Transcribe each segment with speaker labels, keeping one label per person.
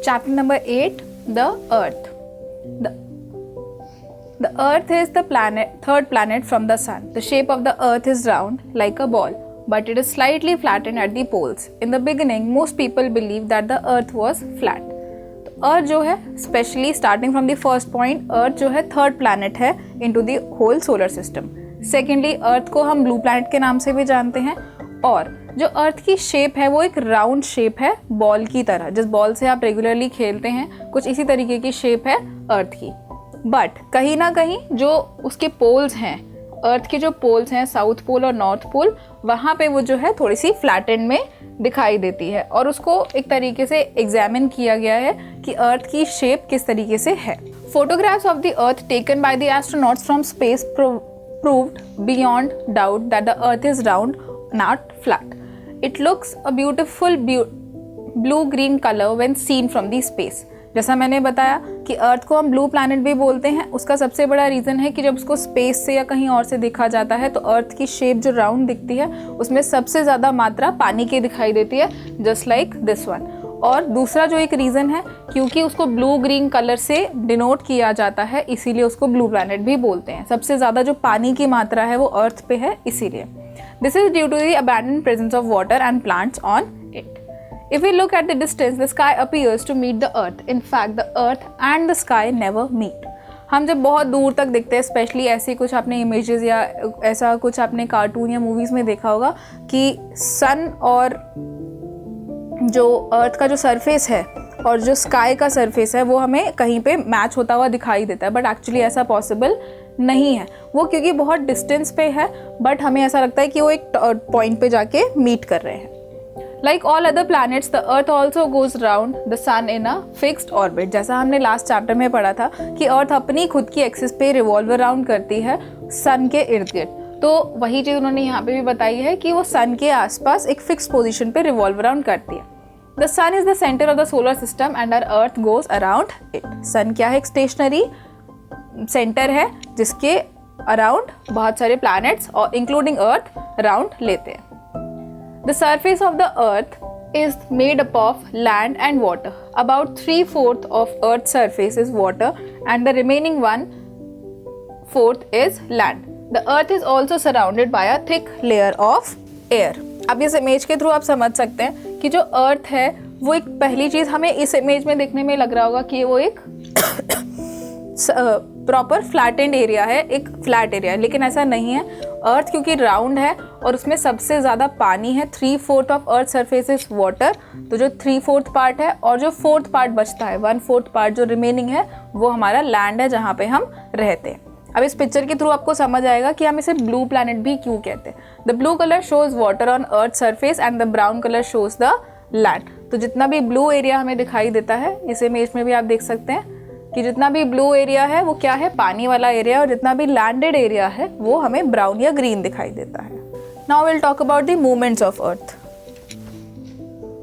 Speaker 1: Chapter number 8, the Earth. The Earth is the third planet from the Sun. The shape of the Earth is round, like a ball, but it is slightly flattened at the poles. In the beginning, most people believed that the Earth was flat. Earth जो है specially starting from the first point, earth जो है third planet है into the whole solar system. Secondly, earth को हम blue planet के नाम से भी जानते हैं. और जो अर्थ की शेप है वो एक राउंड शेप है, बॉल की तरह. जिस बॉल से आप रेगुलरली खेलते हैं, कुछ इसी तरीके की शेप है अर्थ की. बट कहीं ना कहीं जो उसके पोल्स हैं, अर्थ के जो पोल्स हैं, साउथ पोल और नॉर्थ पोल, वहाँ पे वो जो है थोड़ी सी फ्लैटेंड में दिखाई देती है. और उसको एक तरीके से एग्जामिन किया गया है कि अर्थ की शेप किस तरीके से है. Photographs of the earth taken by the astronauts from space proved beyond doubt that the earth is round, not flat. It looks a beautiful blue green colour when seen from the space. जैसा मैंने बताया कि अर्थ को हम blue planet भी बोलते हैं. उसका सबसे बड़ा रीज़न है कि जब उसको स्पेस से या कहीं और से देखा जाता है तो अर्थ की शेप जो राउंड दिखती है उसमें सबसे ज़्यादा मात्रा पानी की दिखाई देती है, जस्ट लाइक दिस वन. और दूसरा जो एक रीज़न है, क्योंकि उसको ब्लू ग्रीन कलर से डिनोट किया जाता है, इसीलिए उसको ब्लू प्लैनेट भी बोलते हैं. सबसे ज़्यादा जो पानी की मात्रा है वो अर्थ पे है, इसीलिए. This is due to the abundant presence of water and plants on it. If we look at the distance, the sky appears to meet the earth. In fact, the earth and the sky never meet. हम जब बहुत दूर तक देखते हैं, specially ऐसे कुछ आपने इमेजेस या ऐसा कुछ आपने कार्टून या मूवीज़ में देखा होगा कि सन और जो अर्थ का जो सरफेस है और जो स्काई का सरफेस है वो हमें कहीं पे मैच होता हुआ दिखाई देता है. बट एक्चुअली ऐसा पॉसिबल नहीं है. वो क्योंकि बहुत डिस्टेंस पे है, बट हमें ऐसा लगता है कि वो एक पॉइंट पे जाके मीट कर रहे हैं. Like all other planets, the Earth also goes round the Sun in a fixed orbit. जैसा हमने लास्ट चैप्टर में पढ़ा था कि अर्थ अपनी खुद की एक्सिस पे रिवॉल्व अराउंड करती है सन के इर्द गिर्द. तो वही चीज़ उन्होंने यहाँ पे भी बताई है कि वो सन के आसपास एक फिक्स पोजीशन पे रिवॉल्व अराउंड करती है. The sun is the centre of the solar system and our earth goes around it. Sun क्या है? एक स्टेशनरी सेंटर है जिसके अराउंड बहुत सारे प्लैनेट्स और इंक्लूडिंग अर्थ अराउंड लेते हैं. The surface of the earth is made up of land and water. About 3/4 of Earth's surface is water and the remaining 1/4 is land. The earth is also surrounded by a thick layer of air. अब इस image के through आप समझ सकते हैं कि जो अर्थ है वो एक, पहली चीज़ हमें इस इमेज में देखने में लग रहा होगा कि वो एक प्रॉपर फ्लैटेंड एरिया है, एक फ्लैट एरिया, लेकिन ऐसा नहीं है. अर्थ क्योंकि राउंड है और उसमें सबसे ज़्यादा पानी है, 3/4 of earth surface is water. तो जो 3/4 पार्ट है और जो 4th पार्ट बचता है, 1/4 पार्ट जो रिमेनिंग है, वो हमारा लैंड है जहाँ पे हम रहते हैं. अब इस पिक्चर के थ्रू आपको समझ आएगा कि हम इसे ब्लू प्लैनेट भी क्यों कहते हैं. The blue colour shows water on earth surface and the brown colour shows the land. तो जितना भी ब्लू एरिया हमें दिखाई देता है, इस इमेज में भी आप देख सकते हैं कि जितना भी ब्लू एरिया है वो क्या है? पानी वाला एरिया. और जितना भी लैंडेड एरिया है वो हमें ब्राउन या ग्रीन दिखाई देता है. Now will talk about the movements of earth.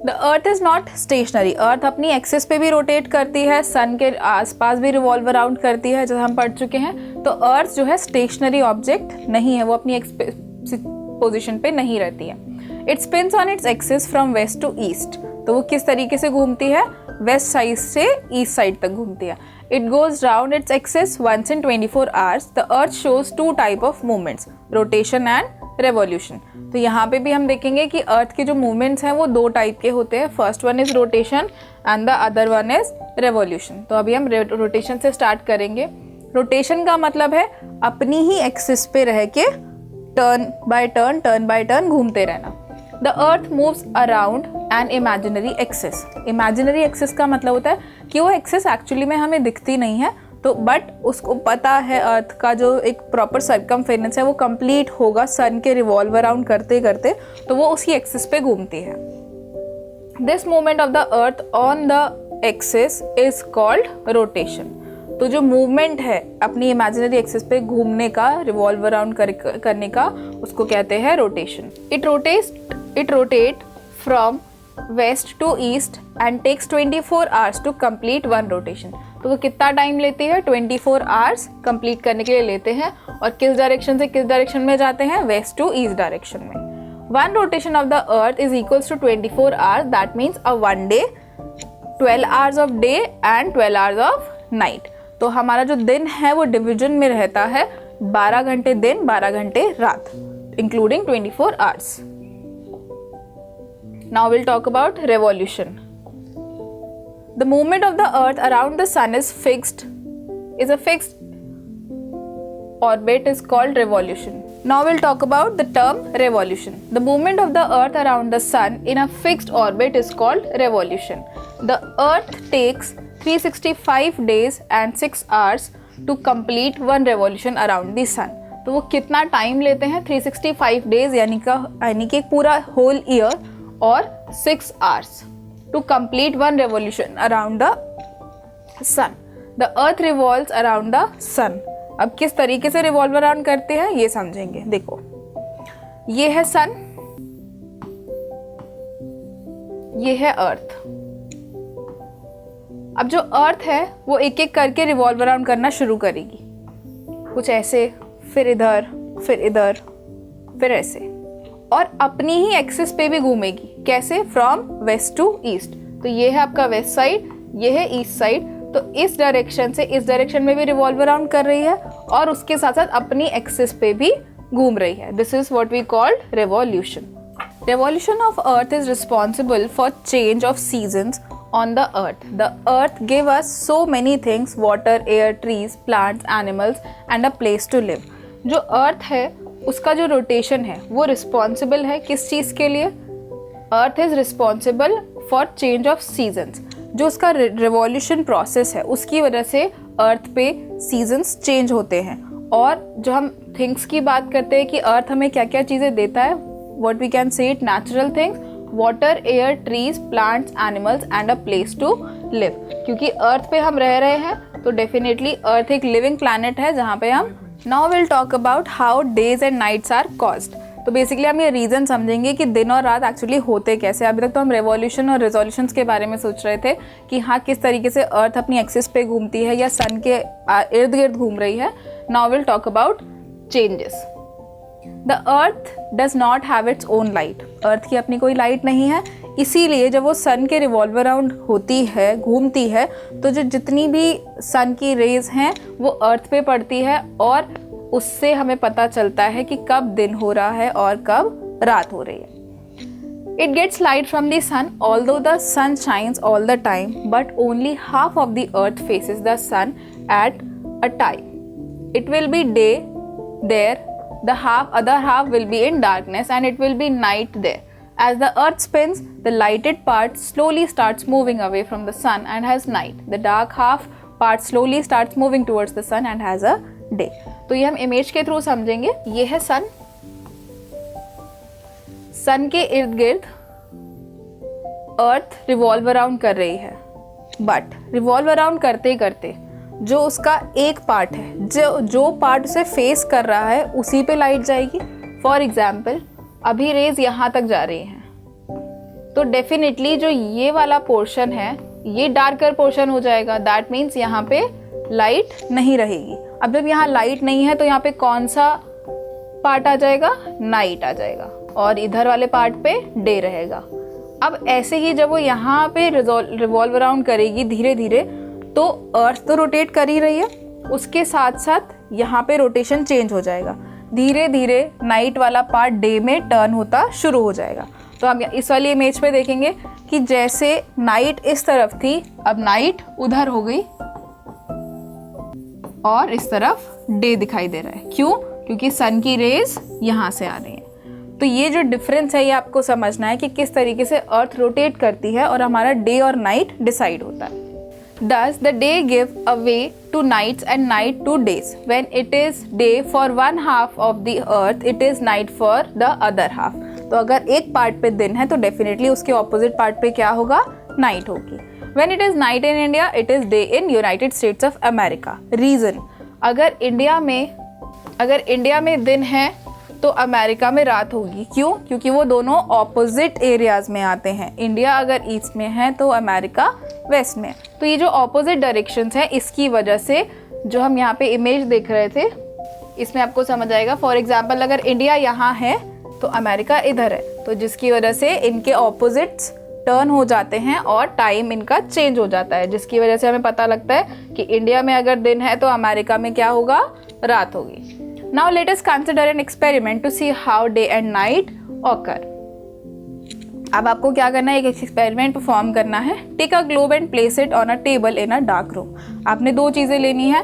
Speaker 1: The earth is not stationary. Earth अपनी एक्सिस पे भी रोटेट करती है, सन के आसपास भी रिवॉल्व अराउंड करती है, जैसा हम पढ़ चुके हैं. तो अर्थ जो है स्टेशनरी ऑब्जेक्ट नहीं है, वो अपनी पोजिशन पे नहीं रहती है. It spins on its axis from west to east. तो वो किस तरीके से घूमती है? वेस्ट साइड से ईस्ट साइड तक घूमती है. It goes round its axis once in 24 hours. The Earth shows two type of movements, rotation and revolution. तो यहाँ पे भी हम देखेंगे कि अर्थ के जो मूवमेंट्स हैं वो दो टाइप के होते हैं. First one is rotation and the other one is revolution. तो अभी हम रोटेशन से स्टार्ट करेंगे. रोटेशन का मतलब है अपनी ही एक्सिस पे रह के टर्न बाय टर्न घूमते रहना. The earth moves around an imaginary axis. Imaginary axis का मतलब होता है कि वो एक्सिस एक्चुअली में हमें दिखती नहीं है, तो बट उसको पता है अर्थ का जो एक प्रॉपर सर्कमफेरेंस है वो कंप्लीट होगा सन के रिवॉल्व अराउंड करते करते, तो वो उसी एक्सिस पे घूमती है. This movement of the earth on the axis is called rotation. तो जो मूवमेंट है अपनी इमेजिनरी एक्सिस पे घूमने का, रिवॉल्व अराउंड करने का, उसको कहते हैं rotation. It rotate from west to east and takes 24 hours to complete one rotation. तो वो कितना टाइम लेती है? 24 आवर्स कंप्लीट करने के लिए लेते हैं. और किस डायरेक्शन से किस डायरेक्शन में जाते हैं? वेस्ट टू ईस्ट डायरेक्शन में. One rotation of the earth is equals to 24 hours. That means a 1 day 12 hours of day and 12 hours of night. तो हमारा जो दिन है वो डिवीजन में रहता है 12 घंटे दिन, 12 घंटे रात, including 24 hours. Now we'll talk about revolution. The movement of the earth around the sun is a fixed orbit is called revolution. Now we'll talk about the term revolution. The movement of the earth around the sun in a fixed orbit is called revolution. The earth takes 365 days and 6 hours to complete one revolution around the sun. तो वो कितना time लेते हैं? 365 days यानी कि पूरा whole year और 6 hours to complete one revolution around the sun. The earth revolves around the sun. अब किस तरीके से रिवॉल्व अराउंड करते हैं ये समझेंगे। देखो, ये है सन, ये है अर्थ। अब जो अर्थ है वो एक एक करके रिवॉल्व अराउंड करना शुरू करेगी, कुछ ऐसे, फिर इधर, फिर इधर, फिर ऐसे, और अपनी ही एक्सिस पे भी घूमेगी। कैसे? From west to east. तो ये है आपका वेस्ट साइड, ये है ईस्ट साइड। तो इस डायरेक्शन से इस डायरेक्शन में भी रिवॉल्व अराउंड कर रही है और उसके साथ साथ अपनी एक्सिस पे भी घूम रही है। This is what we called revolution. Revolution of earth is responsible for change of seasons on the earth. The earth gave us so many things: water, air, trees, plants, animals and a place to live. जो अर्थ है उसका जो rotation है वो responsible है किस चीज़ के लिए? अर्थ is responsible for change of seasons. जो उसका रिवॉल्यूशन प्रोसेस है उसकी वजह से अर्थ पे सीजन्स चेंज होते हैं। और जो हम थिंग्स की बात करते हैं कि अर्थ हमें क्या क्या चीज़ें देता है, what we can say it natural things, water, air, trees, plants, animals and a place to live. क्योंकि अर्थ पे हम रह रहे हैं तो डेफिनेटली अर्थ एक लिविंग प्लैनेट है जहाँ पे हम। Now will talk about how days and nights are caused. तो बेसिकली हम ये रीज़न समझेंगे कि दिन और रात एक्चुअली होते कैसे। अभी तक तो हम रेवोल्यूशन और रिजोल्यूशंस के बारे में सोच रहे थे कि हाँ किस तरीके से अर्थ अपनी एक्सिस पे घूमती है या सन के इर्द गिर्द घूम रही है। Now will talk about changes. The earth does not have its own light. Earth की अपनी कोई लाइट नहीं है, इसीलिए जब वो सन के रिवॉल्व अराउंड होती है, घूमती है, तो जो जितनी भी सन की रेज हैं वो अर्थ पे पड़ती है और उससे हमें पता चलता है कि कब दिन हो रहा है और कब रात हो रही है। It gets light from the sun although the sun shines all the time but only half of the earth faces the sun at a time. It will be day there, the other half will be in darkness and it will be night there. As the earth spins, the lighted part slowly starts moving away from the sun and has night. The dark half part slowly starts moving towards the sun and has a day. तो ये हम image के through समझेंगे। ये है सन, सन के इर्द गिर्द अर्थ रिवॉल्व अराउंड कर रही है, बट रिवॉल्व अराउंड करते करते जो उसका एक पार्ट है, जो पार्ट उसे फेस कर रहा है उसी पे लाइट जाएगी। फॉर एग्जाम्पल अभी रेज यहाँ तक जा रही हैं तो डेफिनेटली जो ये वाला पोर्शन है ये डार्कर पोर्शन हो जाएगा। दैट मीन्स यहाँ पे लाइट नहीं रहेगी। अब जब यहाँ लाइट नहीं है तो यहाँ पे कौन सा पार्ट आ जाएगा? नाइट आ जाएगा, और इधर वाले पार्ट पे डे रहेगा। अब ऐसे ही जब वो यहाँ पे रिवॉल्व अराउंड करेगी धीरे धीरे, तो अर्थ तो रोटेट कर ही रही है, उसके साथ साथ यहाँ पे रोटेशन चेंज हो जाएगा। धीरे धीरे नाइट वाला पार्ट डे में टर्न होता शुरू हो जाएगा। तो हम इस वाली इमेज पे देखेंगे कि जैसे नाइट इस तरफ थी, अब नाइट उधर हो गई और इस तरफ डे दिखाई दे रहा है। क्यों? क्योंकि सन की रेज यहाँ से आ रही है। तो ये जो डिफरेंस है ये आपको समझना है कि किस तरीके से अर्थ रोटेट करती है और हमारा डे और नाइट डिसाइड होता है। Thus, the day give away to nights and night to days. When it is day for one half of the earth, it is night for the other half. तो अगर एक part पे दिन है तो definitely उसके ऑपोजिट पार्ट पे क्या होगा? नाइट होगी। When it is night in India, it is day in United States of America. Reason: अगर इंडिया में दिन है तो अमेरिका में रात होगी। क्यों? क्योंकि वो दोनों ऑपोजिट एरियाज में आते हैं। इंडिया अगर ईस्ट में है तो अमेरिका वेस्ट में। तो ये जो ऑपोजिट डायरेक्शंस हैं इसकी वजह से जो हम यहाँ पे इमेज देख रहे थे इसमें आपको समझ आएगा। फॉर एग्जांपल अगर इंडिया यहाँ है तो अमेरिका इधर है, तो जिसकी वजह से इनके ऑपोजिट्स टर्न हो जाते हैं और टाइम इनका चेंज हो जाता है, जिसकी वजह से हमें पता लगता है कि इंडिया में अगर दिन है तो अमेरिका में क्या होगा, रात होगी। Now let us consider an experiment to see how day and night occur. अब आपको क्या करना है, एक एक्सपेरिमेंट परफॉर्म करना है। Take a globe and place it on a table in a dark room. आपने दो चीज़ें लेनी है,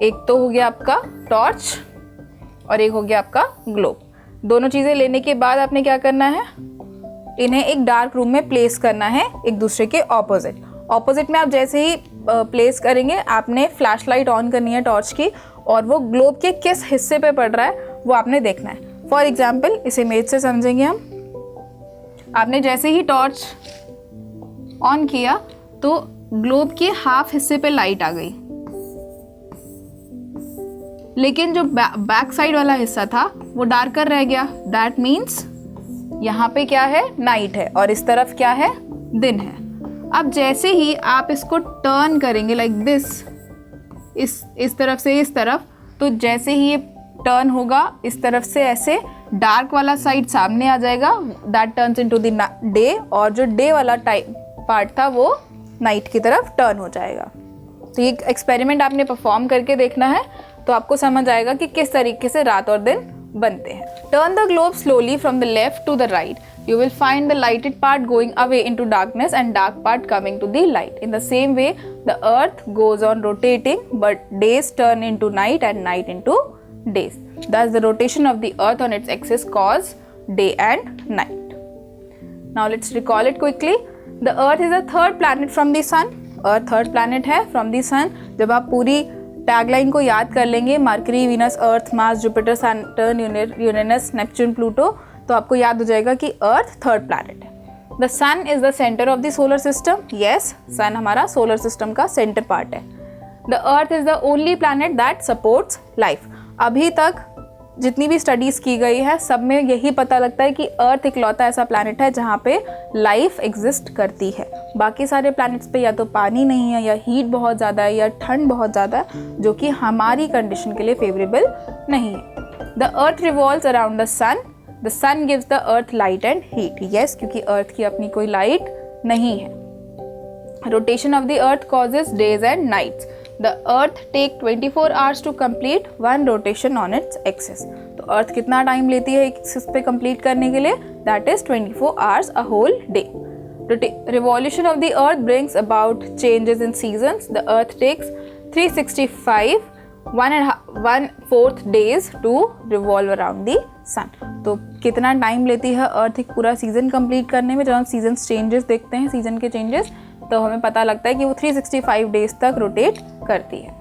Speaker 1: एक तो हो गया आपका टॉर्च और एक हो गया आपका ग्लोब। दोनों चीज़ें लेने के बाद आपने क्या करना है, इन्हें एक डार्क रूम में प्लेस करना है एक दूसरे के ऑपोजिट में। आप जैसे ही प्लेस करेंगे आपने फ्लैश लाइट ऑन करनी है टॉर्च की, और वो ग्लोब के किस हिस्से पे पड़ रहा है वो आपने देखना है। फॉर एग्जाम्पल इस इमेज से समझेंगे हम। आपने जैसे ही टॉर्च ऑन किया तो ग्लोब के हाफ हिस्से पे लाइट आ गई, लेकिन जो बैक साइड वाला हिस्सा था वो डार्कर रह गया। दैट मीन्स यहाँ पे क्या है, नाइट है, और इस तरफ क्या है, दिन है। अब जैसे ही आप इसको टर्न करेंगे लाइक दिस, इस तरफ से इस तरफ, तो जैसे ही ये टर्न होगा इस तरफ से ऐसे डार्क वाला साइड सामने आ जाएगा। That turns into the day, और जो डे वाला टाइम पार्ट था वो नाइट की तरफ टर्न हो जाएगा। तो ये एक्सपेरिमेंट आपने परफॉर्म करके देखना है, तो आपको समझ आएगा कि किस तरीके से रात और दिन बनते हैं। Turn the globe slowly from the left to the right. You will find the lighted part going away into darkness and dark part coming to the light. In the same way, the earth goes on rotating, but days turn into night and night into days. Thus, the rotation of the earth on its axis cause day and night. Now, let's recall it quickly. The earth is the third planet from the sun. Earth third planet है from the sun. जब आप पूरी tagline को याद कर लेंगे, Mercury, Venus, Earth, Mars, Jupiter, Saturn, Uranus, Neptune, Pluto, तो आपको याद हो जाएगा कि अर्थ थर्ड प्लैनेट है। The sun is the centre of the solar system. Yes, sun हमारा सोलर सिस्टम का सेंटर पार्ट है। The earth is the only planet that supports life. अभी तक जितनी भी स्टडीज़ की गई है सब में यही पता लगता है कि अर्थ इकलौता ऐसा प्लैनेट है जहाँ पे लाइफ एग्जिस्ट करती है। बाकी सारे प्लैनेट्स पे या तो पानी नहीं है, या हीट बहुत ज़्यादा है, या ठंड बहुत ज़्यादा है, जो कि हमारी कंडीशन के लिए फेवरेबल नहीं है। The earth revolves around the sun. The sun gives the earth light and heat. Yes, क्योंकि अर्थ की अपनी कोई लाइट नहीं है। Rotation of the earth causes days and nights. The earth take 24 hours to complete one rotation on its axis. तो अर्थ कितना time लेती है एक्सिस पे कंप्लीट करने के लिए? That is 24 hours, a whole day. Revolution of the earth brings about changes in seasons. The earth takes 365 1/4 days to revolve around the sun. तो कितना टाइम लेती है अर्थ एक पूरा सीजन कंप्लीट करने में? जब हम सीजन चेंजेस देखते हैं, सीजन के चेंजेस, तो हमें पता लगता है कि वो 365 डेज तक रोटेट करती है।